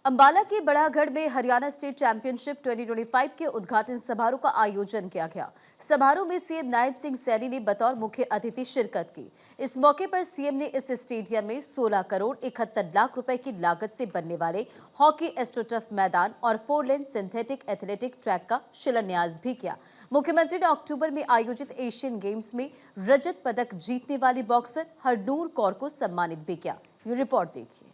अंबाला के बड़ागढ़ में Haryana state championship 2025 के उद्घाटन समारोह का आयोजन किया गया। समारोह में सीएम नायब सिंह सैनी ने बतौर मुख्य अतिथि शिरकत की। इस मौके पर सीएम ने इस स्टेडियम में 16 करोड़ 71 लाख रुपए की लागत से बनने वाले हॉकी एस्ट्रोटर्फ मैदान और 4 लेन सिंथेटिक एथलेटिक ट्रैक का शिलान्यास भी किया। मुख्यमंत्री ने अक्टूबर में आयोजित एशियन गेम्स में रजत पदक जीतने वाली बॉक्सर हरनूर कौर को सम्मानित भी किया। ये रिपोर्ट देखिए।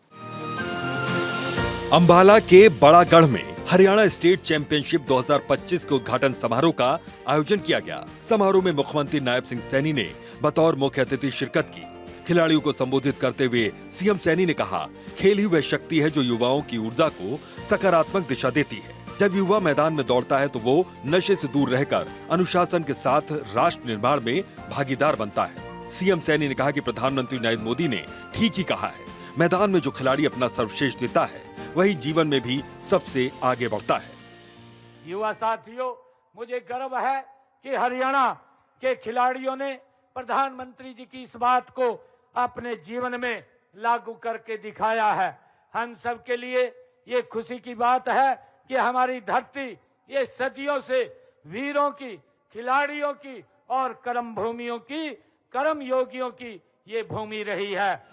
अंबाला के बड़ागढ़ में हरियाणा स्टेट चैंपियनशिप 2025 के उद्घाटन समारोह का आयोजन किया गया। समारोह में मुख्यमंत्री नायब सिंह सैनी ने बतौर मुख्य अतिथि शिरकत की। खिलाड़ियों को संबोधित करते हुए सीएम सैनी ने कहा, खेल ही वह शक्ति है जो युवाओं की ऊर्जा को सकारात्मक दिशा देती है। जब युवा मैदान में दौड़ता है तो वो नशे से दूर रहकर अनुशासन के साथ राष्ट्र निर्माण में भागीदार बनता है। सीएम सैनी ने कहा कि प्रधानमंत्री नरेंद्र मोदी ने ठीक ही कहा है, मैदान में जो खिलाड़ी अपना सर्वश्रेष्ठ देता है वही जीवन में भी सबसे आगे बढ़ता है। युवा साथियों, मुझे गर्व है कि हरियाणा के खिलाड़ियों ने प्रधानमंत्री जी की इस बात को अपने जीवन में लागू करके दिखाया है। हम सब के लिए ये खुशी की बात है कि हमारी धरती ये सदियों से वीरों की, खिलाड़ियों की और कर्म भूमियों की, कर्म योगियों की ये भूमि रही है।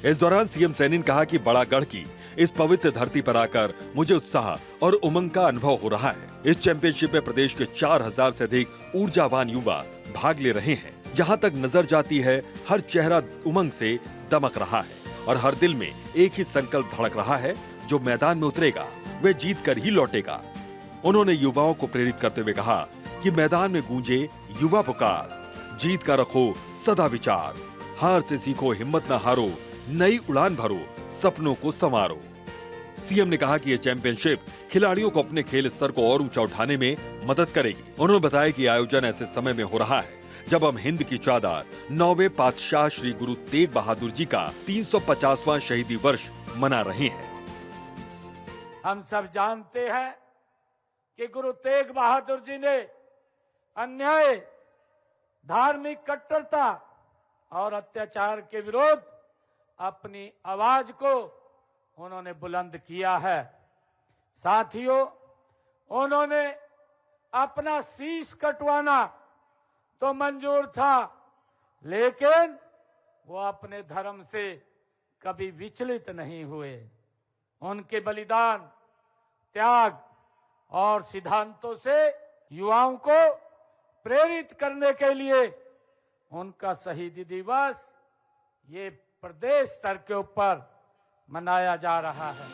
इस दौरान सीएम सैनी ने कहा कि बड़ागढ़ की इस पवित्र धरती पर आकर मुझे उत्साह और उमंग का अनुभव हो रहा है। इस चैंपियनशिप में प्रदेश के 4000 से अधिक ऊर्जावान युवा भाग ले रहे हैं। जहां तक नजर जाती है, हर चेहरा उमंग से दमक रहा है और हर दिल में एक ही संकल्प धड़क रहा है, जो मैदान में उतरेगा वह जीत कर ही लौटेगा। उन्होंने युवाओं को प्रेरित करते हुए कहा कि मैदान में गूंजे युवा पुकार, जीत का रखो सदा विचार, हार से सीखो हिम्मत न हारो, नई उड़ान भरो, सपनों को संवारो। सीएम ने कहा कि यह चैंपियनशिप खिलाड़ियों को अपने खेल स्तर को और ऊंचा उठाने में मदद करेगी। उन्होंने बताया कि आयोजन ऐसे समय में हो रहा है जब हम हिंद की चादर 9वें पातशाह श्री गुरु तेग बहादुर जी का 350वां शहीदी वर्ष मना रहे हैं। हम सब जानते हैं कि गुरु तेग बहादुर जी ने अन्याय, धार्मिक कट्टरता और अत्याचार के विरोध अपनी आवाज को उन्होंने बुलंद किया है। साथियों, उन्होंने अपना शीश कटवाना तो मंजूर था, लेकिन वो अपने धर्म से कभी विचलित नहीं हुए। उनके बलिदान, त्याग और सिद्धांतों से युवाओं को प्रेरित करने के लिए उनका शहीदी दिवस ये प्रदेश स्तर के ऊपर मनाया जा रहा है।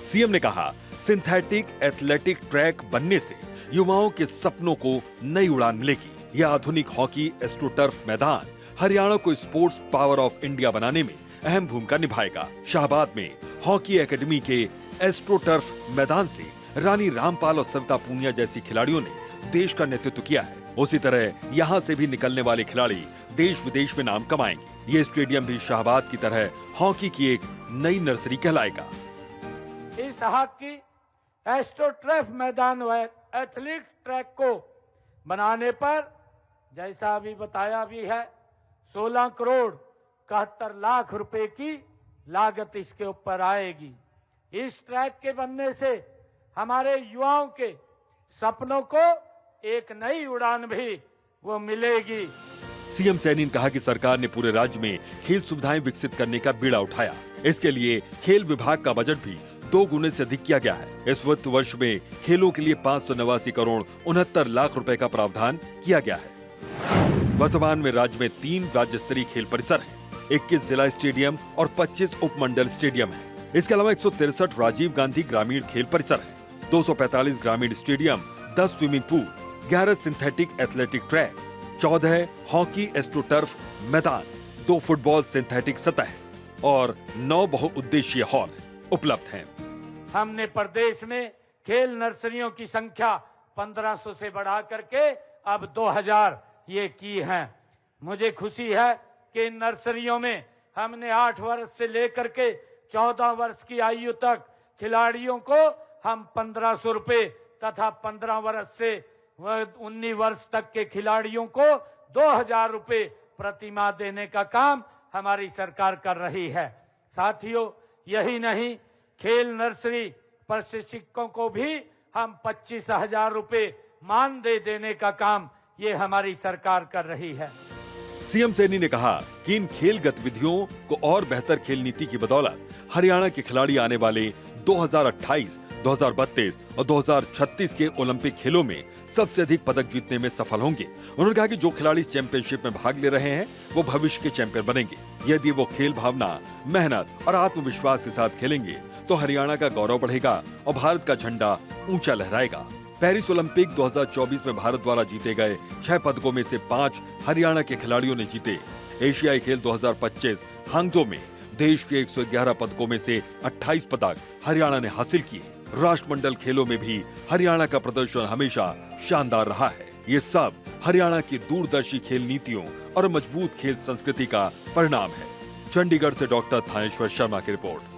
सीएम ने कहा, सिंथेटिक एथलेटिक ट्रैक बनने से युवाओं के सपनों को नई उड़ान मिलेगी। यह आधुनिक हॉकी एस्ट्रोटर्फ मैदान हरियाणा को स्पोर्ट्स पावर ऑफ इंडिया बनाने में अहम भूमिका निभाएगा। शाहबाद में हॉकी एकेडमी के एस्ट्रोटर्फ मैदान से रानी रामपाल और सविता पूनिया जैसी खिलाड़ियों ने देश का नेतृत्व किया है। उसी तरह यहाँ से भी निकलने वाले खिलाड़ी देश विदेश में नाम कमाएंगे। ये स्टेडियम भी शाहबाद की तरह हॉकी की एक नई नर्सरी कहलाएगा। इस हॉकी एस्ट्रोटर्फ मैदान व एथलेटिक्स ट्रैक को बनाने पर, जैसा अभी बताया भी है, 16 करोड़ 71 लाख रुपए की लागत इसके ऊपर आएगी। इस ट्रैक के बनने से हमारे युवाओं के सपनों को एक नई उड़ान भी वो मिलेगी। सीएम सैनी ने कहा कि सरकार ने पूरे राज्य में खेल सुविधाएं विकसित करने का बीड़ा उठाया। इसके लिए खेल विभाग का बजट भी 2 गुने से अधिक किया गया है। इस वित्त वर्ष में खेलों के लिए 589 करोड़ 69 लाख रुपए का प्रावधान किया गया है। वर्तमान में राज्य में 3 राज्य स्तरीय खेल परिसर हैं, 21 जिला स्टेडियम और 25 उपमंडल स्टेडियम है। इसके अलावा 163 राजीव गांधी ग्रामीण खेल परिसर है, 245 ग्रामीण stadium, 10 swimming pool, 11 synthetic athletic track, 14 hockey astroturf मैदान, 2 फुटबॉल सिंथेटिक सतह और 9 बहुउद्देशीय हॉल उपलब्ध हैं। हमने प्रदेश में खेल नर्सरियों की संख्या 1500 से बढ़ा करके अब 2000 ये की है। मुझे खुशी है कि इन नर्सरियों में हमने 8 वर्ष से लेकर के 14 वर्ष की आयु तक खिलाड़ियों को हम 1500 रुपए तथा 15 वर्ष से 19 वर्ष तक के खिलाड़ियों को 2000 रुपए प्रति माह देने का काम हमारी सरकार कर रही है। साथियों, यही नहीं, खेल नर्सरी प्रशिक्षकों को भी हम 25,000 रुपए मानदेय देने का काम ये हमारी सरकार कर रही है। सीएम सैनी ने कहा कि इन खेल गतिविधियों को और बेहतर खेल नीति की बदौलत हरियाणा के खिलाड़ी आने वाले 2028, 2032 और 2036 के ओलंपिक खेलों में सबसे अधिक पदक जीतने में सफल होंगे। उन्होंने कहा कि जो खिलाड़ी इस चैंपियनशिप में भाग ले रहे हैं वो भविष्य के चैंपियन बनेंगे। यदि वो खेल भावना, मेहनत और आत्मविश्वास के साथ खेलेंगे तो हरियाणा का गौरव बढ़ेगा और भारत का झंडा ऊंचा लहराएगा। पेरिस ओलंपिक 2024 में भारत द्वारा जीते गए 6 पदकों में से 5 हरियाणा के खिलाड़ियों ने जीते। एशियाई खेल 2025 हांगझो में देश के 111 पदकों में से 28 पदक हरियाणा ने हासिल किए। राष्ट्रमंडल खेलों में भी हरियाणा का प्रदर्शन हमेशा शानदार रहा है। ये सब हरियाणा की दूरदर्शी खेल नीतियों और मजबूत खेल संस्कृति का परिणाम है। चंडीगढ़ से डॉक्टर थानेश्वर शर्मा की रिपोर्ट।